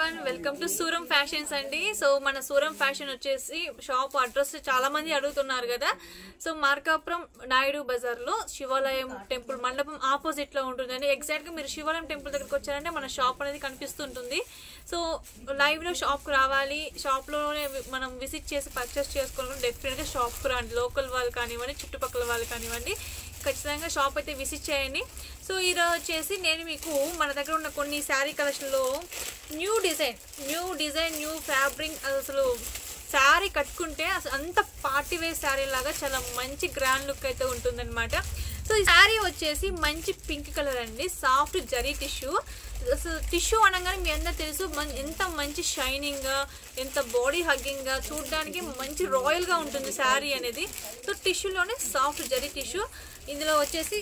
everyone, welcome to Suram Fashions అండి. So మన Suram fashion వచ్చేసి షాప్ అడ్రస్ చాలా మంది అడుగుతున్నారు కదా. సో మార్కాపురం నాయుడు బజార్ లో శివాలయం టెంపుల్ మండపం ఆపోజిట్ లో ఉంటుందండి. ఎగ్జాక్ట్ గా మీరు శివాలయం టెంపుల్ దగ్గరకు వచ్చారంటే మన షాప్ అనేది కనిపిస్తుంటుంది. సో లైవ్ లో షాప్ కు రావాలి, షాప్ లోనే మనం విజిట్ చేసి పర్చేస్ చేసుకోవాలి. డెఫినెట్ గా షాప్ కు రండి. లోకల్ వాళ్ళు కానివ్వండి, చుట్టుపక్కల వాళ్ళు కానివ్వండి, ఖచ్చితంగా షాప్ అయితే విజిట్ చేయండి. సో ఈరోజు వచ్చేసి నేను మీకు మన దగ్గర ఉన్న కొన్ని శారీ కలెక్షన్లో న్యూ డిజైన్ న్యూ ఫ్యాబ్రిక్, అసలు శారీ కట్టుకుంటే అసలు అంత పార్టీ వేర్ శారీ లాగా చాలా మంచి గ్రాండ్ లుక్ అయితే ఉంటుందన్నమాట. సో ఈ శారీ వచ్చేసి మంచి పింక్ కలర్ అండి, సాఫ్ట్ జరీ టిష్యూ. అసలు టిష్యూ అనగానే మీ అందరూ తెలుసు ఎంత మంచి షైనింగ్గా, ఎంత బాడీ హగ్గింగ్గా, చూడడానికి మంచి రాయల్గా ఉంటుంది శారీ అనేది. సో టిష్యూలోనే సాఫ్ట్ జరీ టిష్యూ. ఇందులో వచ్చేసి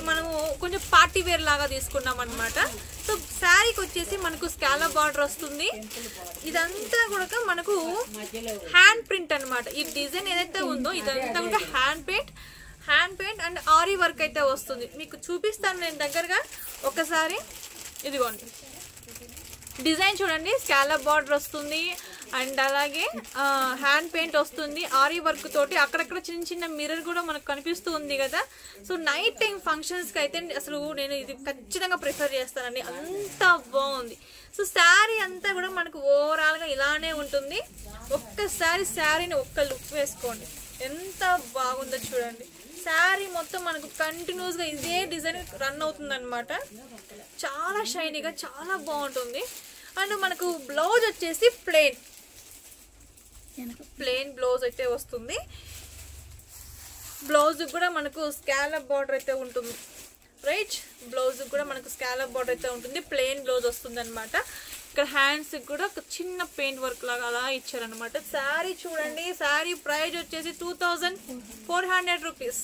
మనము కొంచెం పార్టీ వేర్ లాగా తీసుకున్నాం అనమాట. సో శారీకి వచ్చేసి మనకు స్కాలప్ బార్డర్ వస్తుంది. ఇదంతా కూడా మనకు హ్యాండ్ ప్రింట్ అనమాట. ఈ డిజైన్ ఏదైతే ఉందో ఇదంతా కూడా hand paint and ary work అయితే వస్తుంది. మీకు చూపిస్తాను నేను దగ్గరగా ఒకసారి. ఇదిగోండి డిజైన్ చూడండి, స్కాలప్ బార్డర్ వస్తుంది అండ్ అలాగే హ్యాండ్ పెయింట్ వస్తుంది ఆరీ వర్క్ తోటి. అక్కడక్కడ చిన్న చిన్న మిర్రర్ కూడా మనకు కనిపిస్తూ ఉంది కదా. సో నైట్ టైం ఫంక్షన్స్కి అయితే అసలు నేను ఇది ఖచ్చితంగా ప్రిఫర్ చేస్తానండి, అంత బాగుంది. సో శారీ అంతా కూడా మనకు ఓవరాల్గా ఇలానే ఉంటుంది. ఒక్కసారి శారీని ఒక్క లుక్ వేసుకోండి, ఎంత బాగుందో చూడండి. శారీ మొత్తం మనకు కంటిన్యూస్గా ఇదే డిజైన్ రన్ అవుతుంది అనమాట. చాలా షైనీగా చాలా బాగుంటుంది. అండ్ మనకు బ్లౌజ్ వచ్చేసి ప్లెయిన్ బ్లౌజ్ అయితే వస్తుంది. బ్లౌజ్ కూడా మనకు స్కాలప్ బార్డర్ అయితే ఉంటుంది, రైట్. బ్లౌజ్ కూడా మనకు స్కాలప్ బార్డర్ అయితే ఉంటుంది, ప్లెయిన్ బ్లౌజ్ వస్తుంది అనమాట. ఇక్కడ హ్యాండ్స్ కూడా ఒక చిన్న పెయింట్ వర్క్ లాగా అలా ఇచ్చారనమాట. శారీ చూడండి, శారీ ప్రైస్ వచ్చేసి 2400 రూపీస్.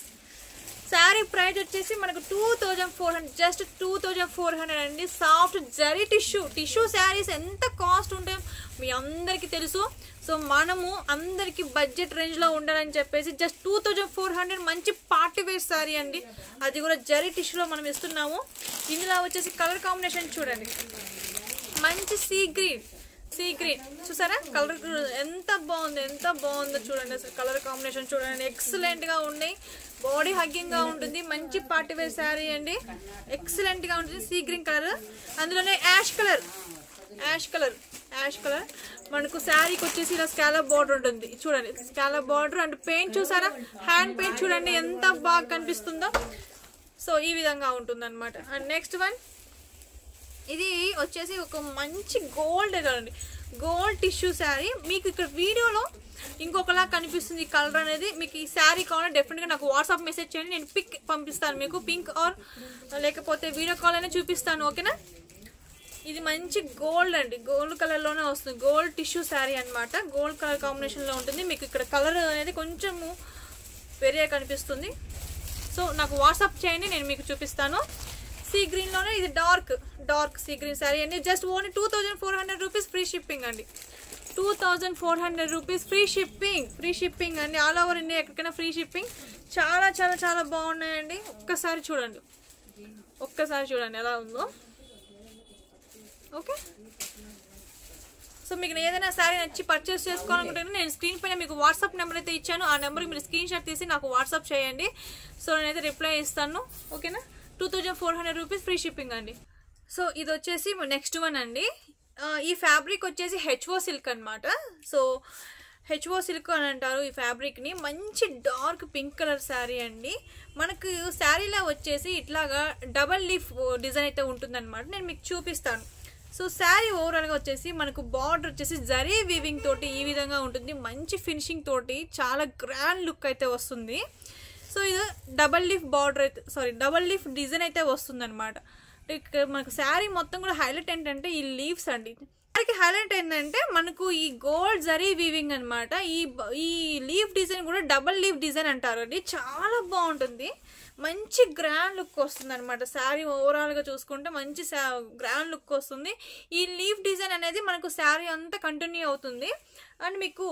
శారీ ప్రైస్ వచ్చేసి మనకు 2400, జస్ట్ 2400 అండి. సాఫ్ట్ జరీ టిష్యూ శారీస్ ఎంత కాస్ట్ ఉంటాయో మీ అందరికీ తెలుసు. సో మనము అందరికి బడ్జెట్ రేంజ్లో ఉండాలని చెప్పేసి జస్ట్ 2400 మంచి పార్టీ వేర్ శారీ అండి. అది కూడా జరీ టిష్యూలో మనం ఇస్తున్నాము. ఇందులో వచ్చేసి కలర్ కాంబినేషన్ చూడండి, మంచి సీ గ్రీన్ చూసారా, కలర్ ఎంత బాగుందో చూడండి. అసలు కలర్ కాంబినేషన్ చూడండి, ఎక్సలెంట్గా ఉన్నాయి. బాడీ హగ్గింగ్గా ఉంటుంది, మంచి పార్టీ వేర్ శారీ అండి, ఎక్సలెంట్గా ఉంటుంది. సీ గ్రీన్ కలర్, అందులోనే యాష్ కలర్ మనకు శారీకి వచ్చేసి ఇలా స్కాలప్ బార్డర్ ఉంటుంది చూడండి. స్కాలప్ బార్డర్ అండ్ పెయింట్ చూసారా, హ్యాండ్ పెయింట్ చూడండి ఎంత బాగా కనిపిస్తుందో. సో ఈ విధంగా ఉంటుంది అనమాట. అండ్ నెక్స్ట్ వన్, ఇది వచ్చేసి ఒక మంచి గోల్డ్ టిష్యూ శారీ. మీకు ఇక్కడ వీడియోలో ఇంకొకలా కనిపిస్తుంది ఈ కలర్ అనేది. మీకు ఈ శారీ కావాలంటే డెఫినెట్గా నాకు వాట్సాప్ మెసేజ్ చేయండి, నేను పిక్ పంపిస్తాను మీకు. పింక్ ఆర్ లేకపోతే వీడియో కాల్ అయినా చూపిస్తాను, ఓకేనా. ఇది మంచి గోల్డ్ అండి, గోల్డ్ కలర్లోనే వస్తుంది. గోల్డ్ టిష్యూ శారీ అనమాట, గోల్డ్ కలర్ కాంబినేషన్లో ఉంటుంది. మీకు ఇక్కడ కలర్ అనేది కొంచెము వేరేగా కనిపిస్తుంది. సో నాకు వాట్సాప్ చేయండి, నేను మీకు చూపిస్తాను. సీ గ్రీన్లోనే ఇది డార్క్ సీ గ్రీన్ శారీ అండి. Just only 2400 rupees free shipping అండి. 2400 రూపీస్ ఫ్రీ షిప్పింగ్ అండి. ఆల్ ఓవర్ ఇండియా ఎక్కడికైనా ఫ్రీ షిప్పింగ్. చాలా చాలా చాలా బాగున్నాయండి. ఒక్కసారి చూడండి ఎలా ఉందో, ఓకే. సో మీకు ఏదైనా శారీ నచ్చి పర్చేస్ చేసుకోవాలనుకుంటే నేను స్క్రీన్ పైన మీకు వాట్సాప్ నెంబర్ అయితే ఇచ్చాను. ఆ నెంబర్కి మీరు స్క్రీన్ షాట్ తీసి నాకు వాట్సాప్ చేయండి. సో నేనైతే రిప్లై ఇస్తాను, ఓకేనా. 2400 రూపీస్ ఫ్రీ షిప్పింగ్ అండి. సో ఇది వచ్చేసి నెక్స్ట్ వన్ అండి. ఈ ఫ్యాబ్రిక్ వచ్చేసి హెచ్ఓ సిల్క్ అనమాట. సో హెచ్ఓ సిల్క్ అని అంటారు ఈ ఫ్యాబ్రిక్ని. మంచి డార్క్ పింక్ కలర్ శారీ అండి. మనకు శారీలో వచ్చేసి ఇట్లాగా డబల్ లీఫ్ డిజైన్ అయితే ఉంటుందన్నమాట. నేను మీకు చూపిస్తాను. సో శారీ ఓవరాల్గా వచ్చేసి మనకు బార్డర్ వచ్చేసి జరీ వీవింగ్ తోటి ఈ విధంగా ఉంటుంది. మంచి ఫినిషింగ్ తోటి చాలా గ్రాండ్ లుక్ అయితే వస్తుంది. సో ఇది డబల్ లీఫ్ డిజైన్ అయితే వస్తుంది అనమాట. మనకు శారీ మొత్తం కూడా హైలైట్ ఏంటంటే ఈ లీవ్స్ అండి. శారీకి హైలైట్ ఏంటంటే మనకు ఈ గోల్డ్ జరీ వీవింగ్ అనమాట. ఈ లీఫ్ డిజైన్ కూడా డబల్ లీఫ్ డిజైన్ అంటారు అండి. చాలా బాగుంటుంది, మంచి గ్రాండ్ లుక్ వస్తుంది అనమాట. శారీ ఓవరాల్గా చూసుకుంటే మంచి గ్రాండ్ లుక్ వస్తుంది. ఈ లీఫ్ డిజైన్ అనేది మనకు శారీ అంతా కంటిన్యూ అవుతుంది. అండ్ మీకు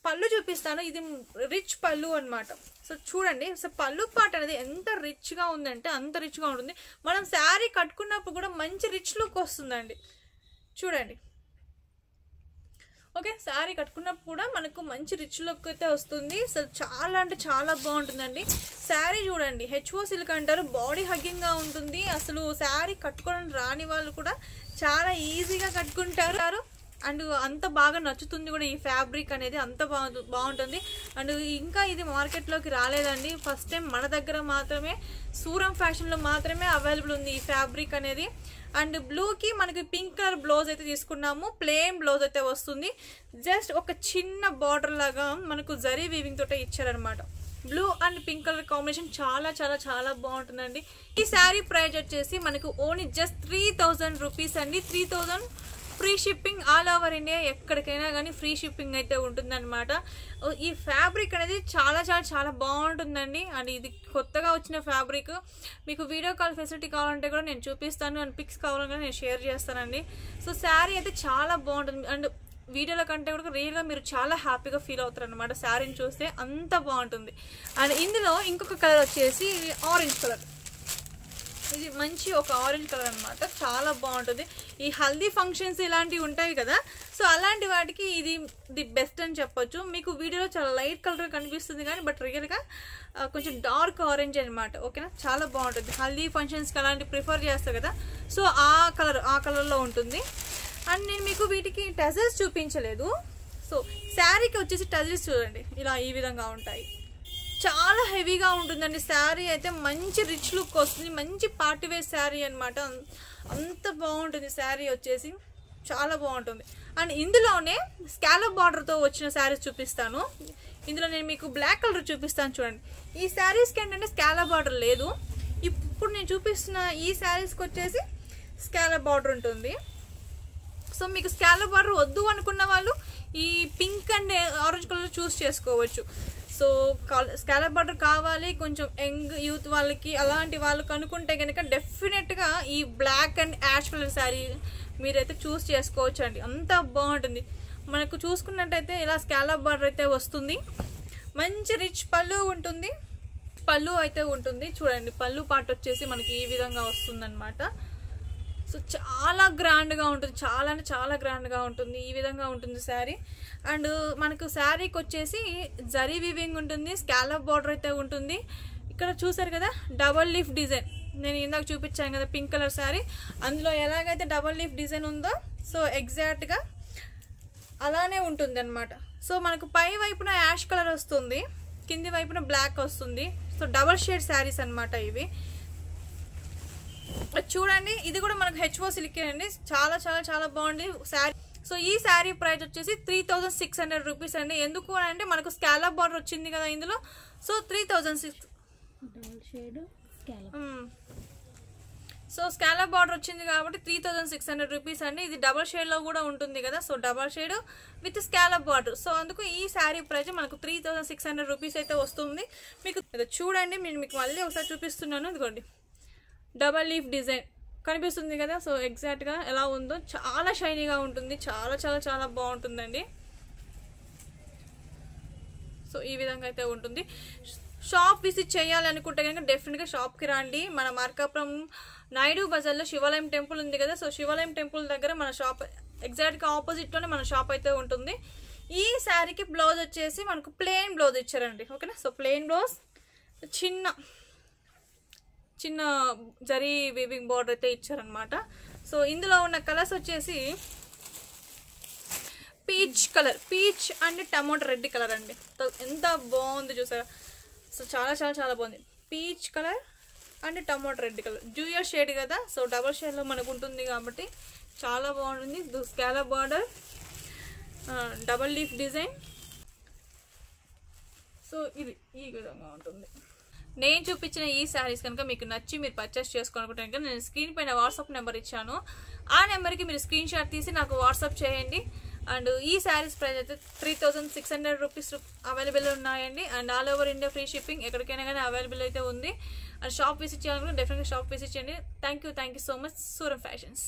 పళ్ళు చూపిస్తాను, ఇది రిచ్ పళ్ళు అనమాట. సో చూడండి, సో పళ్ళు పాట అనేది ఎంత రిచ్గా ఉందంటే అంత రిచ్గా ఉంటుంది. మనం శారీ కట్టుకున్నప్పుడు కూడా మంచి రిచ్ లుక్ వస్తుందండి. చూడండి ఓకే, శారీ కట్టుకున్నప్పుడు కూడా మనకు మంచి రిచ్ లుక్ అయితే వస్తుంది. అసలు చాలా అంటే చాలా బాగుంటుందండి. శారీ చూడండి, హెచ్ఓ సిల్క్ అంటారు, బాడీ హగ్గింగ్గా ఉంటుంది. అసలు శారీ కట్టుకోవడం రాని వాళ్ళు కూడా చాలా ఈజీగా కట్టుకుంటారు. అండ్ అంత బాగా నచ్చుతుంది కూడా ఈ ఫ్యాబ్రిక్ అనేది, అంత బాగుంటుంది. అండ్ ఇంకా ఇది మార్కెట్లోకి రాలేదండి, ఫస్ట్ టైం మన దగ్గర మాత్రమే సూరం ఫ్యాషన్లో మాత్రమే అవైలబుల్ ఉంది ఈ ఫ్యాబ్రిక్ అనేది. అండ్ బ్లూకి మనకి పింక్ కలర్ బ్లౌజ్ అయితే తీసుకున్నాము, ప్లెయిన్ బ్లౌజ్ అయితే వస్తుంది. జస్ట్ ఒక చిన్న బార్డర్ లాగా మనకు జరీ వీవింగ్ తోటే ఇచ్చారనమాట. Blue and pink colour combination చాలా చాలా చాలా బాగుంటుందండి. ఈ శారీ ప్రైస్ వచ్చేసి మనకు ఓన్లీ జస్ట్ 3000 రూపీస్ అండి. 3000 free shipping all over India, ఎక్కడికైనా కానీ ఫ్రీ షిప్పింగ్ అయితే ఉంటుందన్నమాట. ఈ ఫ్యాబ్రిక్ అనేది చాలా చాలా చాలా బాగుంటుందండి. అండ్ ఇది కొత్తగా వచ్చిన ఫ్యాబ్రిక్, మీకు వీడియో కాల్ ఫెసిలిటీ కావాలంటే కూడా నేను చూపిస్తాను, అండ్ పిక్స్ కావాలంటే నేను షేర్ చేస్తానండి. సో శారీ అయితే చాలా బాగుంటుంది. అండ్ వీడియోల కంటే కూడా రియల్గా మీరు చాలా హ్యాపీగా ఫీల్ అవుతారు అనమాట శారీని చూస్తే, అంత బాగుంటుంది. అండ్ ఇందులో ఇంకొక కలర్ వచ్చేసి ఆరెంజ్ కలర్, ఇది మంచి ఒక ఆరెంజ్ కలర్ అనమాట, చాలా బాగుంటుంది. ఈ హల్దీ ఫంక్షన్స్ ఇలాంటివి ఉంటాయి కదా, సో అలాంటి వాటికి ఇది ది బెస్ట్ అని చెప్పొచ్చు. మీకు వీడియోలో చాలా లైట్ కలర్ కనిపిస్తుంది కానీ బట్ రియల్గా కొంచెం డార్క్ ఆరెంజ్ అనమాట. ఓకేనా, చాలా బాగుంటుంది. హల్దీ ఫంక్షన్స్కి అలాంటి ప్రిఫర్ చేస్తారు కదా, సో ఆ కలర్లో ఉంటుంది. అండ్ నేను మీకు వీటికి టజల్స్ చూపించలేదు. సో శారీకి వచ్చేసి టజల్స్ చూడండి, ఇలా ఈ విధంగా ఉంటాయి. చాలా హెవీగా ఉంటుందండి శారీ అయితే, మంచి రిచ్ లుక్ వస్తుంది, మంచి పార్టీ వేర్ శారీ అనమాట. అంత బాగుంటుంది శారీ వచ్చేసి, చాలా బాగుంటుంది. అండ్ ఇందులోనే స్కాలప్ బార్డర్తో వచ్చిన శారీస్ చూపిస్తాను. ఇందులో నేను మీకు బ్లాక్ కలర్ చూపిస్తాను చూడండి. ఈ శారీస్కి ఏంటంటే స్కాలప్ బార్డర్ లేదు. ఇప్పుడు నేను చూపిస్తున్న ఈ శారీస్కి వచ్చేసి స్కాలప్ బార్డర్ ఉంటుంది. సో మీకు స్కాలప్ బార్డర్ వద్దు అనుకున్న వాళ్ళు ఈ pink and orange colour choose చేసుకోవచ్చు. సో స్కాలప్ బార్డర్ కావాలి కొంచెం యంగ్ యూత్ వాళ్ళకి, అలాంటి వాళ్ళకి అనుకుంటే కనుక డెఫినెట్గా ఈ black and ash colour sari మీరైతే చూస్ చేసుకోవచ్చు అండి, అంత బాగుంటుంది. మనకు చూసుకున్నట్టయితే ఇలా స్కాలప్ బార్డర్ అయితే వస్తుంది, మంచి రిచ్ పళ్ళు ఉంటుంది. పళ్ళు అయితే ఉంటుంది చూడండి, పళ్ళు పార్ట్ వచ్చేసి మనకి ఈ విధంగా వస్తుంది అనమాట. సో చాలా గ్రాండ్గా ఉంటుంది, చాలా అంటే చాలా గ్రాండ్గా ఉంటుంది. ఈ విధంగా ఉంటుంది శారీ. అండ్ మనకు శారీకి వచ్చేసి జరీ వీవింగ్ ఉంటుంది, స్కాలప్ బార్డర్ అయితే ఉంటుంది. ఇక్కడ చూసారు కదా డబల్ లీఫ్ డిజైన్, నేను ఇందాక చూపించాను కదా పింక్ కలర్ శారీ, అందులో ఎలాగైతే డబల్ లీఫ్ డిజైన్ ఉందో సో ఎగ్జాక్ట్గా అలానే ఉంటుంది అనమాట. సో మనకు పై వైపున యాష్ కలర్ వస్తుంది, కింది వైపున బ్లాక్ వస్తుంది. సో డబల్ షేడ్ శారీస్ అనమాట ఇవి. చూడండి ఇది కూడా మనకు హెచ్ఓ సిల్కే అండి, చాలా చాలా చాలా బాగుంది శారీ. సో ఈ శారీ ప్రైస్ వచ్చేసి 3600 రూపీస్ అండి. ఎందుకు అంటే మనకు స్కాలప్ బార్డర్ వచ్చింది కదా ఇందులో, సో 3006. సో స్కాలప్ బార్డర్ వచ్చింది కాబట్టి 3600 రూపీస్ అండి. ఇది డబల్ షేడ్లో కూడా ఉంటుంది కదా, so double shade with scallop border. So అందుకు ఈ శారీ ప్రైస్ మనకు 3600 రూపీస్ అయితే వస్తుంది. మీకు చూడండి, నేను మీకు మళ్ళీ ఒకసారి చూపిస్తున్నాను. ఇదిగోండి డబల్ లీఫ్ డిజైన్ కనిపిస్తుంది కదా, సో ఎగ్జాక్ట్గా ఎలా ఉందో, చాలా షైనీగా ఉంటుంది, చాలా చాలా చాలా బాగుంటుందండి. సో ఈ విధంగా అయితే ఉంటుంది. షాప్ విజిట్ చేయాలనుకుంటే కనుక డెఫినెట్గా షాప్కి రండి. మన మార్కాపురం నాయుడు బజార్లో శివాలయం టెంపుల్ ఉంది కదా, సో శివాలయం టెంపుల్ దగ్గర మన షాప్ ఎగ్జాక్ట్గా ఆపోజిట్లోనే మన షాప్ అయితే ఉంటుంది. ఈ శారీకి బ్లౌజ్ వచ్చేసి మనకు ప్లెయిన్ బ్లౌజ్ ఇచ్చారండి. ఓకేనా, సో ప్లెయిన్ బ్లౌజ్, చిన్న జరీ వీవింగ్ బార్డర్ అయితే ఇచ్చారనమాట. సో ఇందులో ఉన్న కలర్స్ వచ్చేసి peach colour, peach and tomato red colour అండి, ఎంత బాగుంది చూసారా. సో చాలా చాలా చాలా బాగుంది. Peach colour and tomato red colour, dual shade కదా, సో డబల్ షేడ్లో మనకు ఉంటుంది కాబట్టి చాలా బాగుంటుంది. Scallop border, double leaf design. So ఇది ఈ విధంగా ఉంటుంది. నేను చూపించిన ఈ శారీస్ కనుక మీకు నచ్చి మీరు పర్చేస్ చేసుకోవాలనుకుంటే కనుక నేను స్క్రీన్ పైన వాట్సాప్ నెంబర్ ఇచ్చాను, ఆ నెంబర్కి మీరు స్క్రీన్ షాట్ తీసి నాకు వాట్సాప్ చేయండి. అండ్ ఈ శారీస్ ప్రైస్ అయితే 3600 రూపీస్ అవైలబుల్ ఉన్నాయండి. And all over India free shipping, ఎక్కడికైనా కానీ అవైలబుల్ అయితే ఉంది. అండ్ షాప్ విజిట్ చేయాలనుకుంటే డెఫినెట్గా షాప్ విజిట్ చేయండి. Thank you so much Suram fashions.